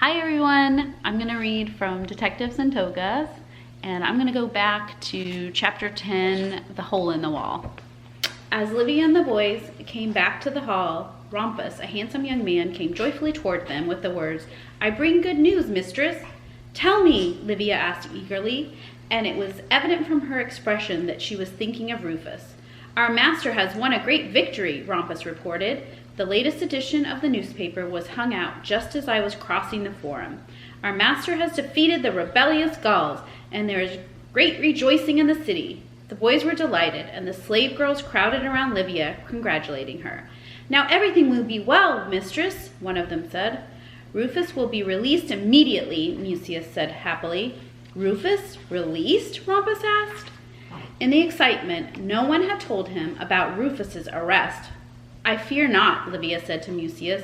Hi everyone, I'm going to read from Detectives and Togas, and I'm going to go back to chapter 10, The Hole in the Wall. As Livia and the boys came back to the hall, Rhombus, a handsome young man, came joyfully toward them with the words, "I bring good news, mistress." "Tell me," Livia asked eagerly, and it was evident from her expression that she was thinking of Rufus. "Our master has won a great victory," Rhombus reported. The latest edition of the newspaper was hung out just as I was crossing the forum. "Our master has defeated the rebellious Gauls, and there is great rejoicing in the city." The boys were delighted, and the slave girls crowded around Livia, congratulating her. "Now everything will be well, mistress," one of them said. "Rufus will be released immediately," Mucius said happily. "Rufus? Released?" Rhombus asked. In the excitement, no one had told him about Rufus's arrest. "I fear not," Livia said to Mucius,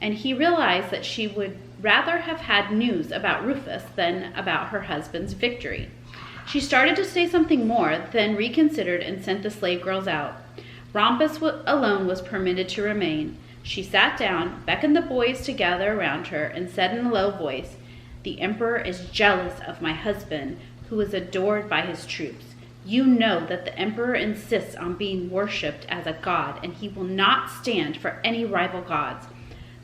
and he realized that she would rather have had news about Rufus than about her husband's victory. She started to say something more, then reconsidered and sent the slave girls out. Rhombus alone was permitted to remain. She sat down, beckoned the boys to gather around her, and said in a low voice, "The emperor is jealous of my husband, who is adored by his troops. You know that the emperor insists on being worshipped as a god, and he will not stand for any rival gods.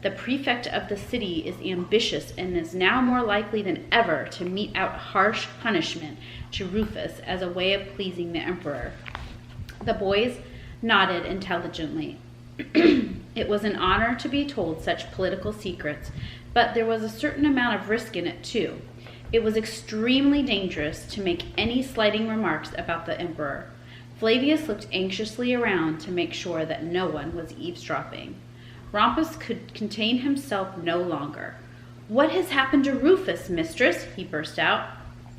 The prefect of the city is ambitious and is now more likely than ever to mete out harsh punishment to Rufus as a way of pleasing the emperor." The boys nodded intelligently. It was an honor to be told such political secrets, but there was a certain amount of risk in it too. It was extremely dangerous to make any slighting remarks about the emperor. Flavius looked anxiously around to make sure that no one was eavesdropping. Rhombus could contain himself no longer. "What has happened to Rufus, mistress?" he burst out.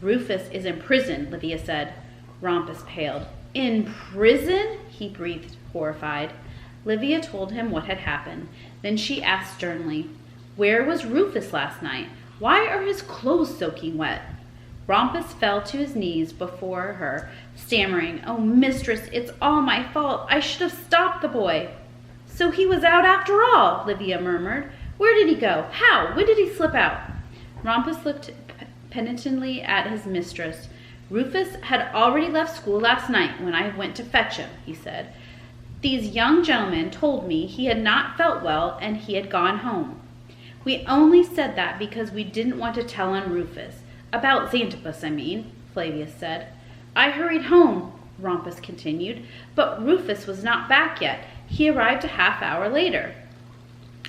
"Rufus is in prison," Livia said. Rhombus paled. "In prison?" he breathed, horrified. Livia told him what had happened. Then she asked sternly, "Where was Rufus last night? Why are his clothes soaking wet?" Rhombus fell to his knees before her, stammering, "Oh, mistress, it's all my fault. I should have stopped the boy." "So he was out after all," Livia murmured. "Where did he go? How? When did he slip out?" Rhombus looked penitently at his mistress. "Rufus had already left school last night when I went to fetch him," he said. "These young gentlemen told me he had not felt well and he had gone home. We only said that because we didn't want to tell on Rufus. About Xantippus, I mean," Flavius said. "I hurried home," Rhombus continued, "but Rufus was not back yet. He arrived a half hour later."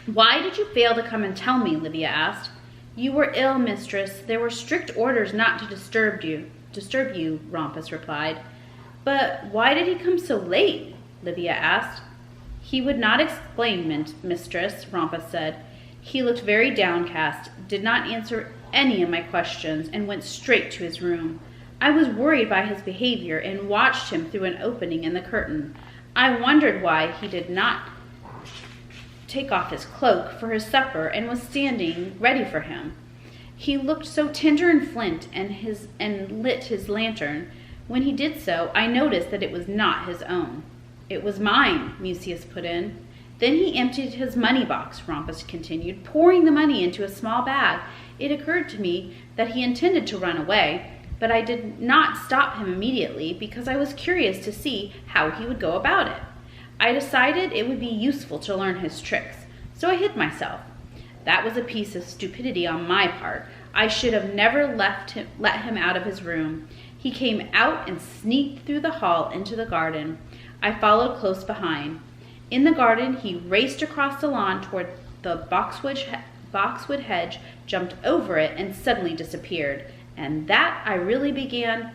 "Why did you fail to come and tell me?" Livia asked. "You were ill, mistress. There were strict orders not to disturb you, Rhombus replied. "But why did he come so late?" Livia asked. "He would not explain, mistress," Rhombus said. "He looked very downcast, did not answer any of my questions, and went straight to his room. I was worried by his behavior and watched him through an opening in the curtain. I wondered why he did not take off his cloak for his supper and was standing ready for him. He looked so tender and flint and lit his lantern. When he did so, I noticed that it was not his own." "It was mine," Mucius put in. "Then he emptied his money box," Rhombus continued, pouring the money into a small bag. "It occurred to me that he intended to run away, but I did not stop him immediately because I was curious to see how he would go about it. I decided it would be useful to learn his tricks, so I hid myself. That was a piece of stupidity on my part. I should have never let him out of his room. He came out and sneaked through the hall into the garden. I followed close behind. In the garden, he raced across the lawn toward the boxwood hedge, jumped over it, and suddenly disappeared. And at that I really began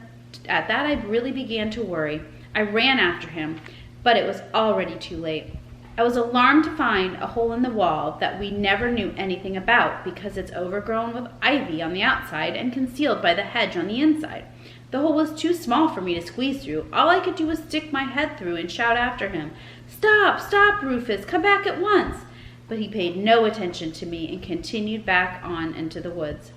to worry. I ran after him, but it was already too late. I was alarmed to find a hole in the wall that we never knew anything about because it's overgrown with ivy on the outside and concealed by the hedge on the inside. The hole was too small for me to squeeze through. All I could do was stick my head through and shout after him, 'Stop, stop, Rufus, come back at once!' But he paid no attention to me and continued back on into the woods.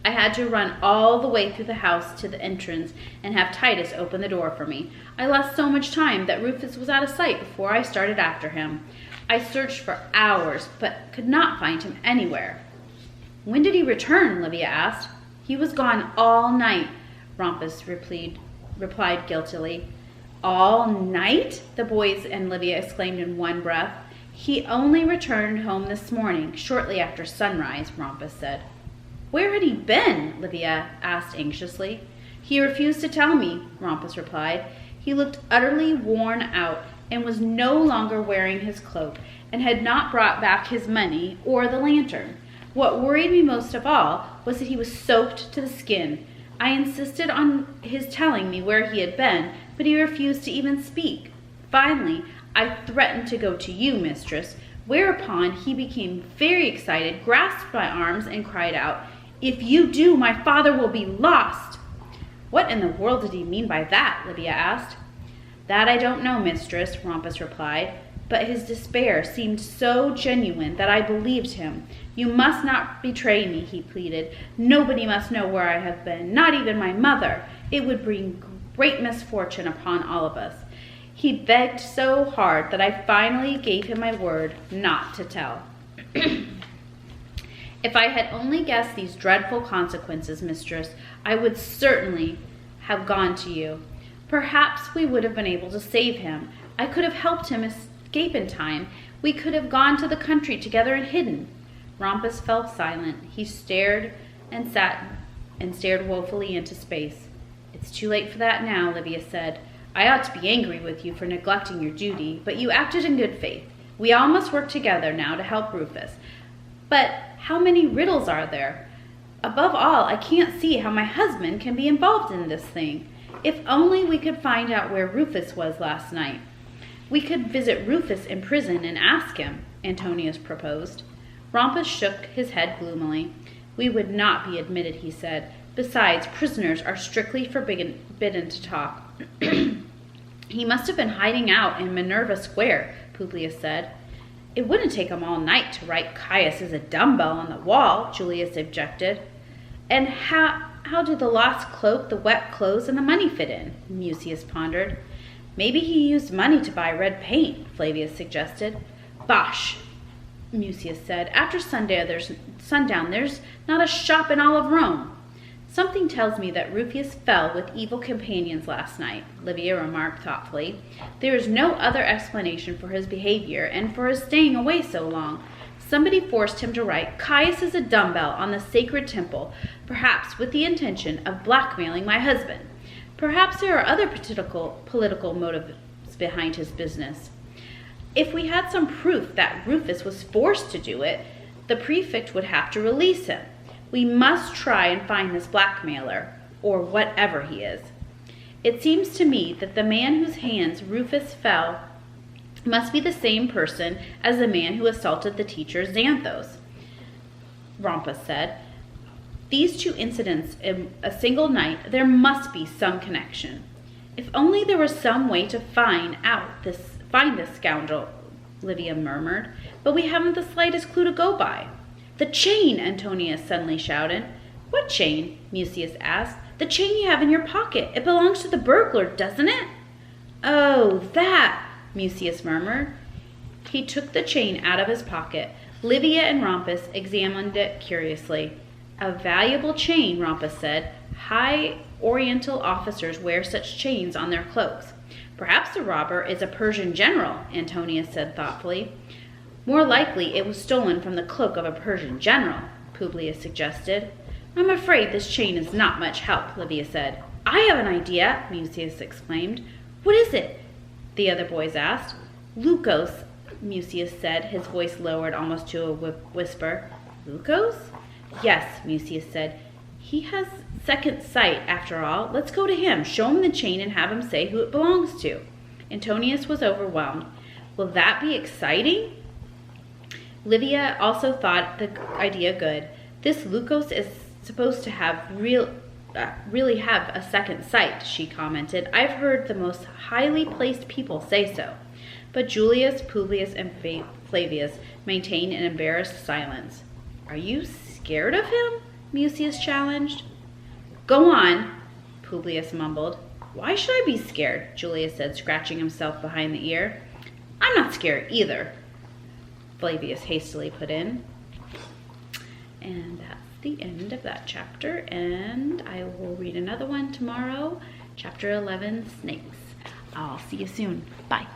I had to run all the way through the house to the entrance and have Titus open the door for me. I lost so much time that Rufus was out of sight before I started after him. I searched for hours, but could not find him anywhere." When did he return? Livia asked. He was gone all night, Rhombus replied guiltily. All night? The boys and Livia exclaimed in one breath. He only returned home this morning, shortly after sunrise, Rhombus said. Where had he been? Livia asked anxiously. He refused to tell me, Rhombus replied. He looked utterly worn out and was no longer wearing his cloak and had not brought back his money or the lantern. What worried me most of all was that he was soaked to the skin. I insisted on his telling me where he had been, but he refused to even speak. Finally, I threatened to go to you, mistress, whereupon he became very excited, grasped my arms, and cried out, If you do, my father will be lost. What in the world did he mean by that? Livia asked. That I don't know, mistress, Rhombus replied, but his despair seemed so genuine that I believed him. You must not betray me, he pleaded. Nobody must know where I have been, not even my mother. It would bring great misfortune upon all of us. He begged so hard that I finally gave him my word not to tell. If I had only guessed these dreadful consequences, mistress, I would certainly have gone to you. Perhaps we would have been able to save him. I could have helped him escape in time. We could have gone to the country together and hidden. Rhombus fell silent. He stared and stared woefully into space. It's too late for that now, Livia said. I ought to be angry with you for neglecting your duty, but you acted in good faith. We all must work together now to help Rufus. But how many riddles are there? Above all, I can't see how my husband can be involved in this thing. If only we could find out where Rufus was last night. We could visit Rufus in prison and ask him, Antonius proposed. Rhombus shook his head gloomily. We would not be admitted, he said. Besides, prisoners are strictly forbidden to talk. He must have been hiding out in Minerva Square, Publius said. It wouldn't take him all night to write Caius as a dumbbell on the wall, Julius objected. And how did the lost cloak, the wet clothes, and the money fit in? Mucius pondered. Maybe he used money to buy red paint, Flavius suggested. Bosh, Mucius said. After sundown, there's not a shop in all of Rome. Something tells me that Rufus fell with evil companions last night, Livia remarked thoughtfully. There is no other explanation for his behavior and for his staying away so long. Somebody forced him to write Caius is a dumbbell on the sacred temple, perhaps with the intention of blackmailing my husband. Perhaps there are other political motives behind his business. If we had some proof that Rufus was forced to do it, the prefect would have to release him. We must try and find this blackmailer, or whatever he is. It seems to me that the man whose hands Rufus fell must be the same person as the man who assaulted the teacher Xanthos, Rhombus said. These two incidents in a single night, there must be some connection. If only there was some way to find this scoundrel, Livia murmured, but we haven't the slightest clue to go by. The chain, Antonius suddenly shouted. What chain? Mucius asked. The chain you have in your pocket. It belongs to the burglar, doesn't it? Oh, that, Mucius murmured. He took the chain out of his pocket. Livia and Rhombus examined it curiously. A valuable chain, Rhombus said. High Oriental officers wear such chains on their cloaks. Perhaps the robber is a Persian general, Antonius said thoughtfully. More likely it was stolen from the cloak of a Persian general, Publius suggested. I'm afraid this chain is not much help, Livia said. I have an idea, Mucius exclaimed. What is it? The other boys asked. Lucos, Mucius said, his voice lowered almost to a whisper. Lucos? Yes, Mucius said. He has second sight, after all. Let's go to him, show him the chain, and have him say who it belongs to. Antonius was overwhelmed. Will that be exciting? Livia also thought the idea good. This Lucos is supposed to have really have a second sight, she commented. I've heard the most highly placed people say so. But Julius, Publius, and Flavius maintained an embarrassed silence. Are you scared of him? Mucius challenged. Go on, Publius mumbled. Why should I be scared? Julius said, scratching himself behind the ear. I'm not scared either, Flavius hastily put in. And that's the end of that chapter, and I will read another one tomorrow, chapter 11, Snakes. I'll see you soon. Bye.